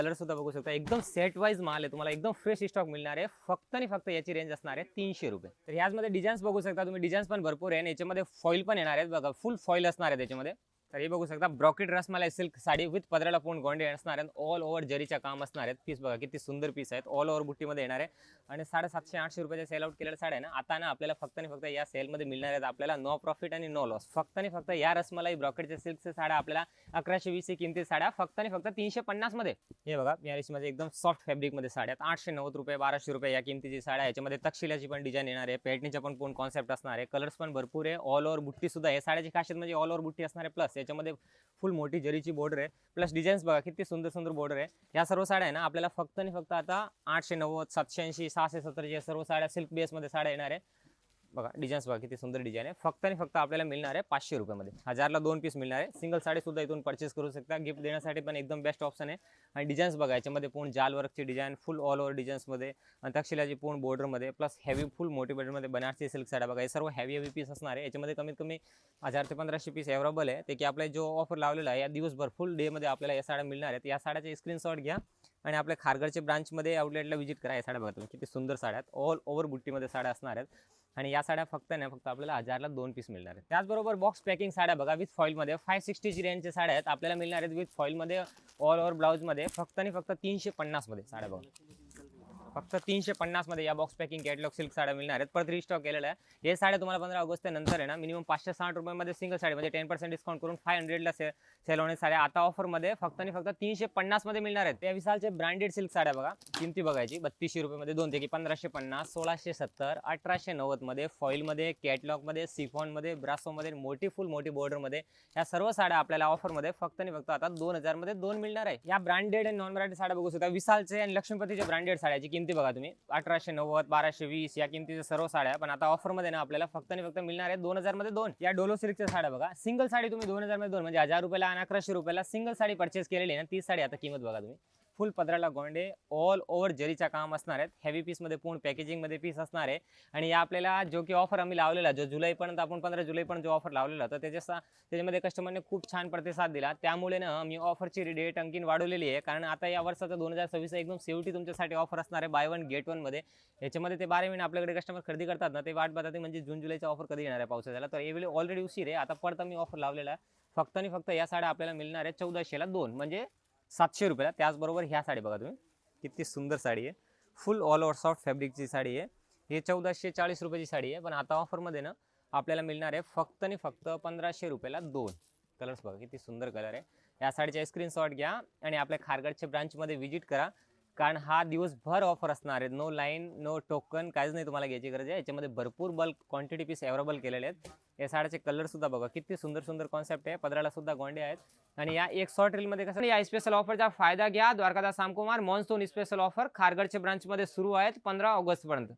Colour सुद्धा बघू शकता, एकदम सेट वाईज माल आहे, तुम्हाला एकदम फ्रेश स्टॉक मिळणार आहे. फक्त आणि फक्त याची रेंज असणार आहे 300 रुपये. तर ह्याचमध्ये डिझाईन्स बघू शकता तुम्ही, डिझाईन्स पण भरपूर आहे. याच्यामध्ये फॉईल पण येणार आहेत बघा, फुल फॉईल असणार आहे त्याच्यामध्ये. तर हे बघू शकता, brocade rasmalai silk sari with पदराला पूर्ण गोंडे असणार आहेत. ऑल ओव्हर जरीच्या काम असणार आहेत. पीस बघा किती सुंदर पीस आहेत, ऑल ओव्हर बुट्टीमध्ये येणार आहे. आणि 750-800 रुपयाच्या सेल आउट केलेल्या साड्या ना आता ना आपल्याला फक्त आणि फक्त या सेलमध्ये मिळणार आहेत आपल्याला नो प्रॉफिट आणि नो लॉस. फक्त आणि फक्त या रसमलाई ब्रॉकेटच्या सिल्कच्या साड्या आपल्याला 1120 ही किमती साड्या फक्त आणि फक्त 350 मध्ये. हे बघा या रेशीमध्ये एकदम सॉफ्ट फॅब्रिकमध्ये साड्या 890 रुपये 1200 रुपये या किमतीची साड्या. याच्यामध्ये तक्षशिलाची पण डिझाईन येणार आहे, पॅटर्नचा पण पूर्ण कॉन्सेप्ट असणार आहे. कलर्स पण भरपूर आहे. ऑल ओव्हर बुट्टी सुद्धा आहे. साड्याची खासियत म्हणजे ऑल ओव्हर बुट्टी असणार आहे, प्लस याच्यामध्ये फुल मोठी जरीची बॉर्डर आहे, प्लस डिझाईन्स बघा किती सुंदर सुंदर बॉर्डर आहे. या सर्व साड्या आहे ना आपल्याला फक्त आणि फक्त आता 890 780 670 या सर्व साड्या सिल्क बेसमध्ये साड्या येणार आहे. बघा डिझाईन्स बघा किती सुंदर डिझाईन आहे. फक्त आणि फक्त आपल्याला मिळणार आहे 500 रुपयामध्ये. 1000ला 2 पीस मिळणार आहे. सिंगल साडी सुद्धा इथून परचेस करू शकता, गिफ्ट देण्यासाठी पण एकदम बेस्ट ऑप्शन आहे. आणि डिझाईन्स बघा याच्यामध्ये पूर्ण जाल वर्कची डिझाईन फुल ऑल ओव्हर डिझाईन्समध्ये आणि तक्षशिलाची पूर्ण बॉर्डरमध्ये, प्लस हेवी फुल मोठी बॉर्डरमध्ये बनारसी सिल्क साड्या बघा. हे सर्व हेवी पीस असणार आहे. याच्यामध्ये कमीत कमी 1000 ते 1500 पीस अवेलेबल आहे. ते की आपला जो ऑफर लावलेला आहे या दिवसभर फुल डेमध्ये आपल्याला या साड्या मिळणार आहेत. या साड्याचे स्क्रीनशॉट घ्या आणि आपल्या खारघरचे ब्रांचमध्ये आउटलेटला व्हिजिट करा. या साड्या बघा तुम्ही किती सुंदर साड्या आहेत, ऑल ओव्हर बुट्टीमध्ये साड्या असणार आहेत. आणि या साड्या फक्त ना फक्त आपल्याला 1000ला 2 पीस मिळणार आहेत. त्याचबरोबर बॉक्स पॅकिंग साड्या बघा विथ फॉईलमध्ये 560 ची रेंजच्या साड्या आहेत आपल्याला मिळणार आहेत विथ फॉईलमध्ये ऑल ओव्हर ब्लाऊजमध्ये फक्त आणि फक्त 350 मध्ये साड्या बघा. फक्त 350 मध्ये या बॉक्स पॅकिंग कॅटलॉग सिल्क साड्या मिळणार आहेत. परत रिस्टॉक केलेला आहे. हे साड्या तुम्हाला 15 ऑगस्ट नंतर आहे ना मिनिमम 560 रुपयामध्ये सिंगल साडी म्हणजे 10% डिस्काउंट करून 500ला सेल होणे साड्या आता ऑफरमध्ये फक्त आणि फक्त 350 मध्ये मिळणार आहेत. त्या विशालचे ब्रँडेड सिल्क साड्या बघा, किमती बघायची 3200 रुपयामध्ये दोन की 1550 1670 1890 मध्ये फॉईलमध्ये कॅटलॉगमध्ये सिफॉनमध्ये ब्रासोमध्ये मोठी फुल मोठी बॉर्डरमध्ये या सर्व साड्या आपल्याला ऑफरमध्ये फक्त आणि फक्त आता 2000 मध्ये 2 मिळणार आहे. या ब्रँडेड आणि नॉन ब्रँडेड साड्या बघू शकता. विशालचे आणि लक्ष्मीपतीचे ब्रँडेड साड्याची किमती बघा तुम्ही 1890 1220 या किमतीच्या सर्व साड्या, पण आता ऑफर मध्ये ना आपल्याला फक्त आणि फक्त मिळणार आहे 2000 मध्ये 2. या डोलो सिल्कच्या साड्या बघा, सिंगल साडी तुम्ही 2000 मध्ये 2 म्हणजे 1000 रुपयाला आणि 1100 रुपयाला सिंगल साडी परचेस केलेली ना ती साडी आता किंमत बघा तुम्ही फुल पदराला गोंडे ऑल ओव्हर जरीच्या काम असणार आहेत. हेवी पीस मध्ये पूर्ण पॅकेजिंग मध्ये पीस असणार आहे. आणि या आपल्याला जो की ऑफर आम्ही लावलेला जो जुलैपर्यंत आपण 15 जुलैपर्यंत जो ऑफर लावलेला तर त्याच्यामध्ये कस्टमरने खूप छान प्रतिसाद दिला. त्यामुळे ना मी ऑफरची डेट आणखीन वाढवलेली आहे, कारण आता या वर्षाचा 2026 एकदम शेवटी तुमच्यासाठी ऑफर असणार आहे बाय वन गेट वन मध्ये. याच्यामध्ये ते 12 महिने आपल्याकडे कस्टमर खरेदी करतात ना ते वाट बघतात म्हणजे जून जुलैचा ऑफर कधी येणार आहे पावसाळ्याला. तर यावेळी ऑलरेडी उशीर आहे. आता परत मी ऑफर लावलेला आहे. फक्त आणि फक्त या साड्या आपल्याला मिळणार आहे 1400ला 2 म्हणजे 700 रुपयाला. त्याचबरोबर ह्या साडी बघा तुम्ही किती सुंदर साडी आहे, फुल ऑल ओव्हर सॉफ्ट फॅब्रिकची साडी आहे. ही 1440 रुपयाची साडी आहे, पण आता ऑफरमध्ये ना आपल्याला मिळणार आहे फक्त आणि फक्त 1500 रुपयाला 2. कलर्स बघा किती सुंदर कलर आहे. या साडीचा स्क्रीनशॉट घ्या आणि आपल्या खारघरच्या ब्रांचमध्ये व्हिजिट करा, कारण हा दिवसभर ऑफर असणार आहे. नो लाईन नो टोकन काहीच नाही तुम्हाला घ्यायची गरज आहे. याच्यामध्ये भरपूर बल्क क्वांटिटी पीस अवेलेबल केलेले आहेत. या साड्याचे कलर सुद्धा बघा किती सुंदर सुंदर कॉन्सेप्ट आहे. पदराला सुद्धा गोंडे आहेत. आणि या एक शॉर्ट रील मध्ये कसं या स्पेशल ऑफरचा फायदा घ्या. द्वारकादास सामकुमार मॉन्सून स्पेशल ऑफर खारघरच्या ब्रांचमध्ये सुरू आहेत 15 ऑगस्ट पर्यंत.